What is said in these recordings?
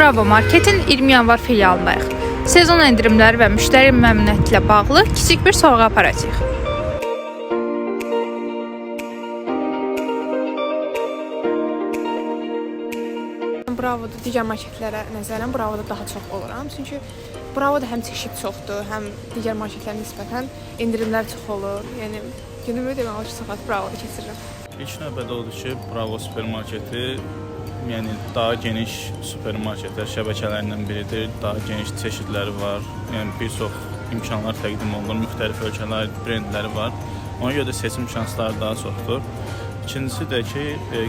Bravo Marketin 20 yanvar filialındayıq. Sezon endirimləri və müştəri məmnuniyyəti ilə bağlı kiçik bir sorğu aparacağıq. Bravo'da digər marketlərə nəzərən Bravo'da daha çox oluram. Çünki Bravo'da həm çeşid çoxdur, həm digər marketlərə nisbətən endirimlər çox olur. Yəni günümü demək olar ki, saat Bravo'da keçirirəm. İlk növbədə odur ki, Bravo supermarketi daha geniş supermarketlər şəbəkələrindən biridir. Daha geniş çeşidləri var. Yəni bir çox imkanlar təqdim olunur, müxtəlif ölkələr brendləri var. Ona görə də seçim şansları daha çoxdur. İkincisi də ki,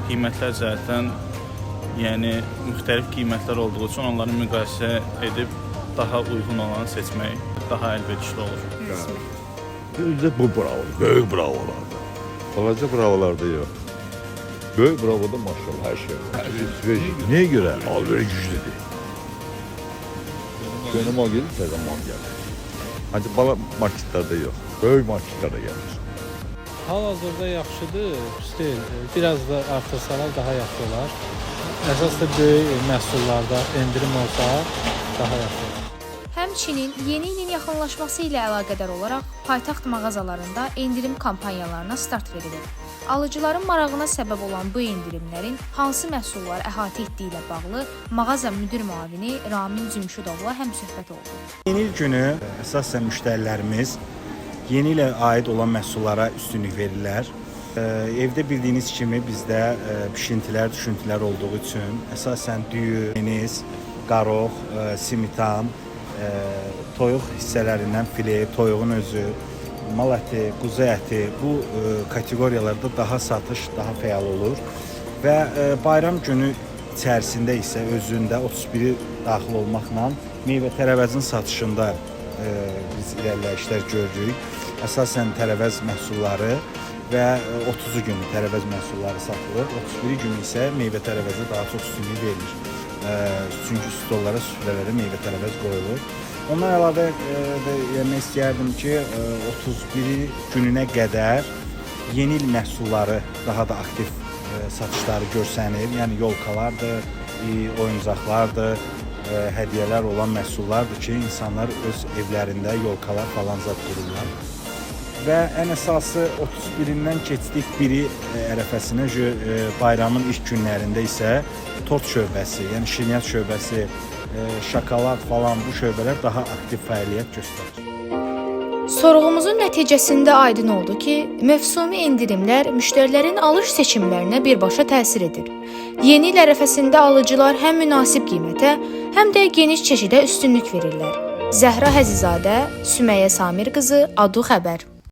qiymətlər cəhətdən müxtəlif qiymətlər olduğu üçün onları müqayisə edib daha uyğun olanı seçmək daha əlverişli olur. Bizdə bu Bravo, böyük Bravolarda. Balaca Bravolarda yox. Böyük Bravo'da maşallah hər şey. Nəyə görə? Alveri güclüdür. Yeni mal gelir, təzə mal gəlir. Ancaq bala marketlərdə yox, böyük marketlərdə gəlir. Hal-hazırda yaxşıdır, üstəl. Biraz da artırsalar daha yaxşı olar. Əsas da böyük məhsullarda endirim olsa daha yaxşı olar. Həmçinin yeni ilin yaxınlaşması ilə əlaqədar olaraq paytaxt mağazalarında endirim kampanyalarına start verilir. Alıcıların marağına səbəb olan bu endirimlərin hansı məhsulları əhatə etdiyi ilə bağlı mağaza müdir müavini Ramin Cümşudovla həmsöhbət oldu. Yeni il günü əsasən müştərilərimiz yeni ilə aid olan məhsullara üstünlük verirlər. Evdə bildiyiniz kimi bizdə pişintilər, düşüntülər olduğu üçün əsasən düyü, deniz, qaroq, simitan, toyuq hissələrindən file, toyuğun özü, mal əti, quzu əti bu kateqoriyalarda daha satış, daha fəal olur və bayram günü içərisində isə özündə 31-i daxil olmaqla meyvə tərəvəzin satışında biz irəliləyişlər görürük. Əsasən tərəvəz məhsulları və 30 gün tərəvəz məhsulları satılır. 31 gün isə meyvə tərəvəzə daha çox üstünlük verilir. Çünki stollara, süfrələrə meyvə tərəvəz qoyulur. Ondan əlavə demək istəyərdim ki, 31 gününə qədər yeni il məhsulları daha da aktiv satışları görsənir. Yəni yolkalardır, oyuncaqlardır, hədiyyələr olan məhsullardır ki, insanlar öz evlərində yolkalar falan zad qururlar. Və ən əsası 31-dən keçdik biri ərəfəsinə bayramın ilk günlərində isə tort şöbəsi, yəni şirniyyat şöbəsi, şokolad falan bu şöbələr daha aktiv fəaliyyət göstərir. Sorğumuzun nəticəsində aydın oldu ki, mövsumi endirimlər müştərilərin alış seçimlərinə birbaşa təsir edir. Yeni il ərəfəsində alıcılar həm münasib qiymətə, həm də geniş çeşidə üstünlük verirlər. Zəhra Həzizadə, Süməyyə Samir qızı, ADU Xəbər.